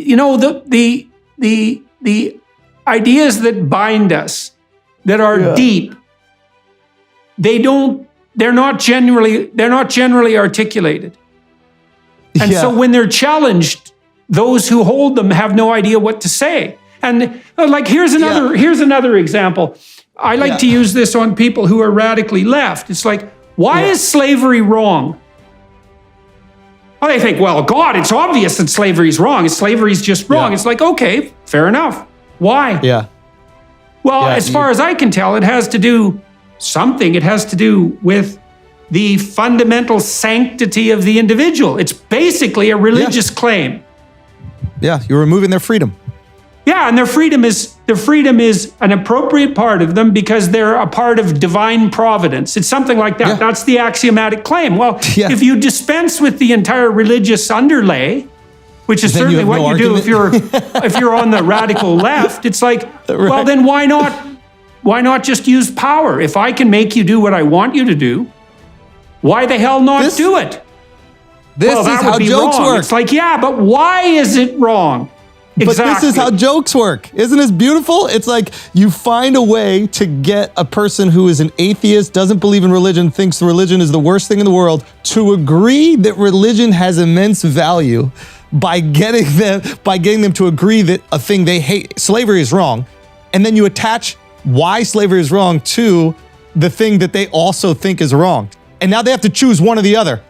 the ideas that bind us, that are deep, they're not generally articulated. And so when they're challenged, those who hold them have no idea what to say. And like, here's another example. I like to use this on people who are radically left. It's like, why is slavery wrong? Well, they think, well, God, it's obvious that slavery is wrong. Slavery is just wrong. It's like, okay, fair enough. Why? Well, as far as I can tell, it has to do with the fundamental sanctity of the individual. It's basically a religious claim. Yeah, you're removing their freedom. Yeah, and their freedom is an appropriate part of them because they're a part of divine providence. It's something like that. That's the axiomatic claim. Well, if you dispense with the entire religious underlay, which is certainly what you do if you're on the radical left, it's like, well, then why not just use power? If I can make you do what I want you to do, why the hell not do it? This is how jokes work. It's like, yeah, but why is it wrong? But this is how jokes work. Isn't this beautiful? It's like you find a way to get a person who is an atheist, doesn't believe in religion, thinks religion is the worst thing in the world, to agree that religion has immense value by getting them to agree that a thing they hate, slavery, is wrong. And then you attach why slavery is wrong to the thing that they also think is wrong. And now they have to choose one or the other.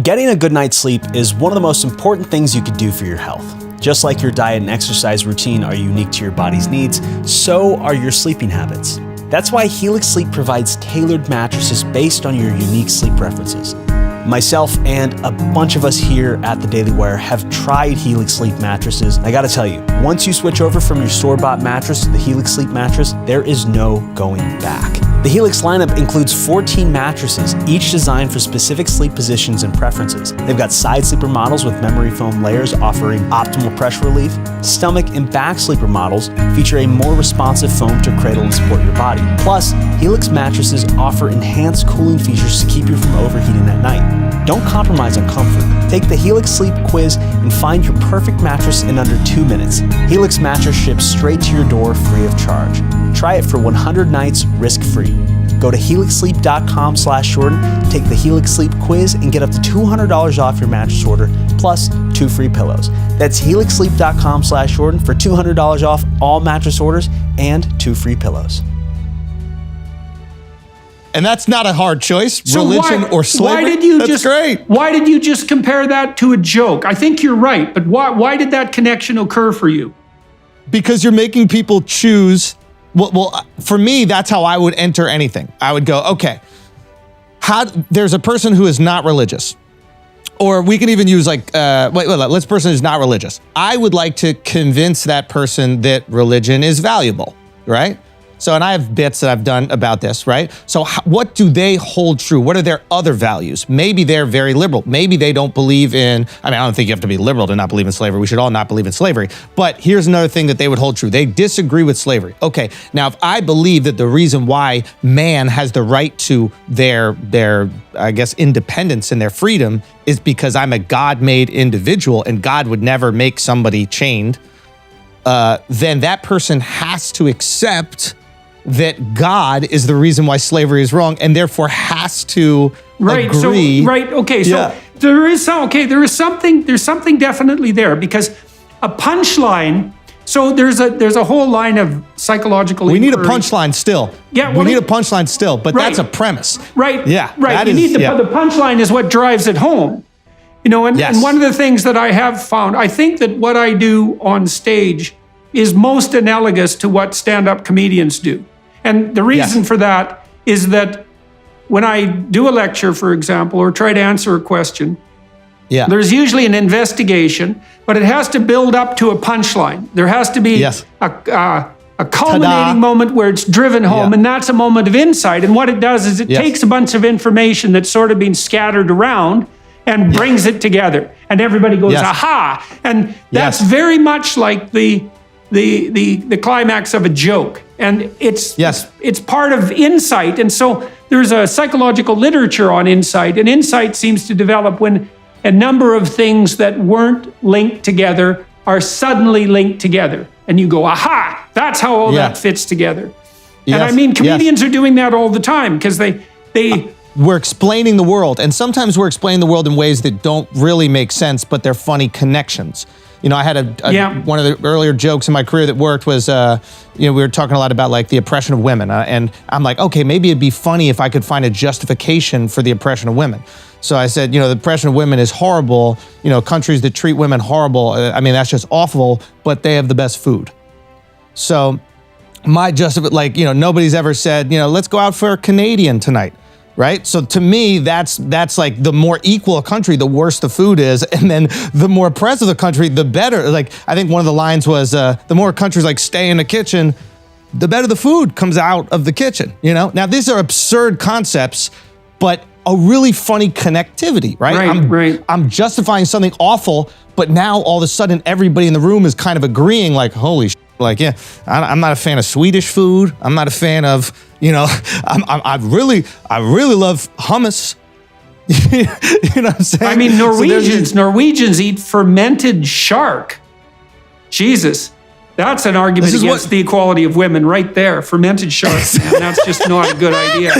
Getting a good night's sleep is one of the most important things you could do for your health. Just like your diet and exercise routine are unique to your body's needs, so are your sleeping habits. That's why Helix Sleep provides tailored mattresses based on your unique sleep preferences. Myself and a bunch of us here at The Daily Wire have tried Helix Sleep mattresses. I gotta tell you, once you switch over from your store-bought mattress to the Helix Sleep mattress, there is no going back. The Helix lineup includes 14 mattresses, each designed for specific sleep positions and preferences. They've got side sleeper models with memory foam layers offering optimal pressure relief. Stomach and back sleeper models feature a more responsive foam to cradle and support your body. Plus, Helix mattresses offer enhanced cooling features to keep you from overheating at night. Don't compromise on comfort. Take the Helix Sleep Quiz and find your perfect mattress in under 2 minutes. Helix mattress ships straight to your door free of charge. Try it for 100 nights risk-free. Go to helixsleep.com/Jordan, take the Helix Sleep Quiz, and get up to $200 off your mattress order, plus 2 free pillows. That's helixsleep.com/Jordan for $200 off all mattress orders and 2 free pillows. And that's not a hard choice, religion or slavery. Great. Why did you just compare that to a joke? I think you're right, but why did that connection occur for you? Because you're making people choose. Well, for me, that's how I would enter anything. I would go, okay, there's a person who is not religious. Or we can even use let's person who's not religious. I would like to convince that person that religion is valuable, right? So, and I have bits that I've done about this, right? So what do they hold true? What are their other values? Maybe they're very liberal. Maybe they don't believe in, I don't think you have to be liberal to not believe in slavery. We should all not believe in slavery. But here's another thing that they would hold true. They disagree with slavery. Okay, now if I believe that the reason why man has the right to their I guess, independence and their freedom is because I'm a God-made individual and God would never make somebody chained, then that person has to accept that God is the reason why slavery is wrong, and therefore has to agree. There is something definitely there, because a punchline. So there's a whole line of psychological. We need a punchline still. Yeah, we need a punchline still, but that's a premise. Right. Yeah. Right. The punchline is what drives it home. And one of the things that I have found, I think that what I do on stage is most analogous to what stand-up comedians do. And the reason for that is that when I do a lecture, for example, or try to answer a question, there's usually an investigation, but it has to build up to a punchline. There has to be a culminating moment where it's driven home, and that's a moment of insight. And what it does is it takes a bunch of information that's sort of been scattered around and brings it together. And everybody goes, aha! And that's very much like the climax of a joke. And it's part of insight. And so there's a psychological literature on insight, and insight seems to develop when a number of things that weren't linked together are suddenly linked together. And you go, aha, that's how all that fits together. And I mean, comedians are doing that all the time because we're explaining the world, and sometimes we're explaining the world in ways that don't really make sense, but they're funny connections. You know, I had one of the earlier jokes in my career that worked was, we were talking a lot about like the oppression of women, and I'm like, okay, maybe it'd be funny if I could find a justification for the oppression of women. So I said, the oppression of women is horrible. Countries that treat women horrible, I mean, that's just awful, but they have the best food. So my nobody's ever said, let's go out for a Canadian tonight. Right? So to me, that's like the more equal a country, the worse the food is. And then the more oppressive the country, the better. Like, I think one of the lines was, the more countries like stay in the kitchen, the better the food comes out of the kitchen, Now, these are absurd concepts, but a really funny connectivity, right? I'm justifying something awful, but now all of a sudden everybody in the room is kind of agreeing like, holy shit. Like, yeah, I'm not a fan of Swedish food. I'm not a fan of, I really love hummus. You know what I'm saying? I mean, Norwegians eat fermented shark. Jesus, that's an argument against the equality of women right there. Fermented shark, man, that's just not a good idea.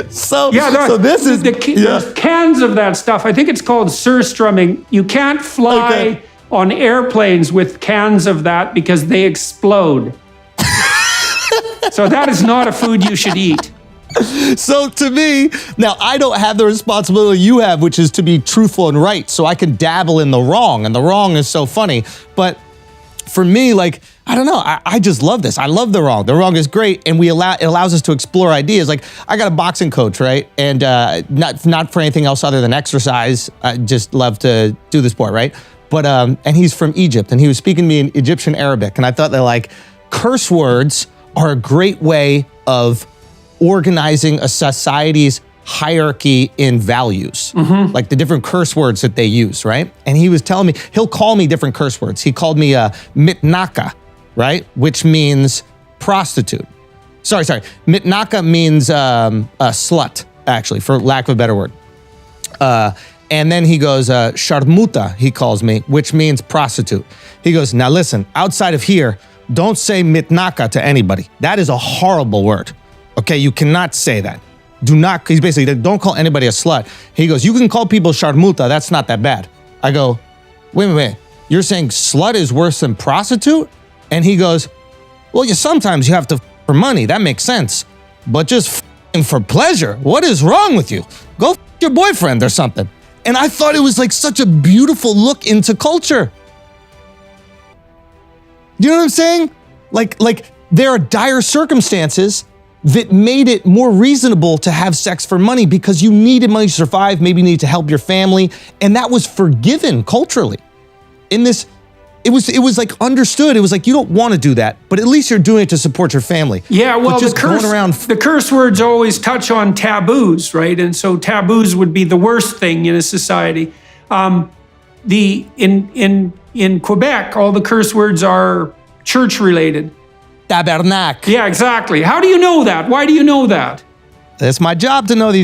So this is there's cans of that stuff. I think it's called surströmming. You can't fly on airplanes with cans of that because they explode. So that is not a food you should eat. So to me, now I don't have the responsibility you have, which is to be truthful and right. So I can dabble in the wrong, and the wrong is so funny. But for me, like, I don't know, I just love this. I love the wrong. The wrong is great, and it allows us to explore ideas. Like, I got a boxing coach, right? And not for anything else other than exercise. I just love to do the sport, right? But and he's from Egypt, and he was speaking to me in Egyptian Arabic, and I thought that like curse words are a great way of organizing a society's hierarchy in values, like the different curse words that they use, right? And he was telling me, he'll call me different curse words. He called me mitnaka, right? Which means prostitute. Sorry. Mitnaka means a slut, actually, for lack of a better word. And then he goes, sharmuta, he calls me, which means prostitute. He goes, now listen, outside of here, don't say mitnaka to anybody. That is a horrible word. Okay, you cannot say that. Do not, he's basically, don't call anybody a slut. He goes, you can call people sharmuta, that's not that bad. I go, wait, you're saying slut is worse than prostitute? And he goes, well, sometimes you have to for money, that makes sense. But just for pleasure, what is wrong with you? Go your boyfriend or something. And I thought it was like such a beautiful look into culture. You know what I'm saying? Like there are dire circumstances that made it more reasonable to have sex for money because you needed money to survive, maybe you needed to help your family, and that was forgiven culturally. In this, it was like understood. It was like, you don't want to do that, but at least you're doing it to support your family. Yeah, well, the curse words always touch on taboos, right? And so taboos would be the worst thing in a society. In Quebec, all the curse words are church related. Tabernacle. Yeah, exactly. How do you know that? Why do you know that? It's my job to know these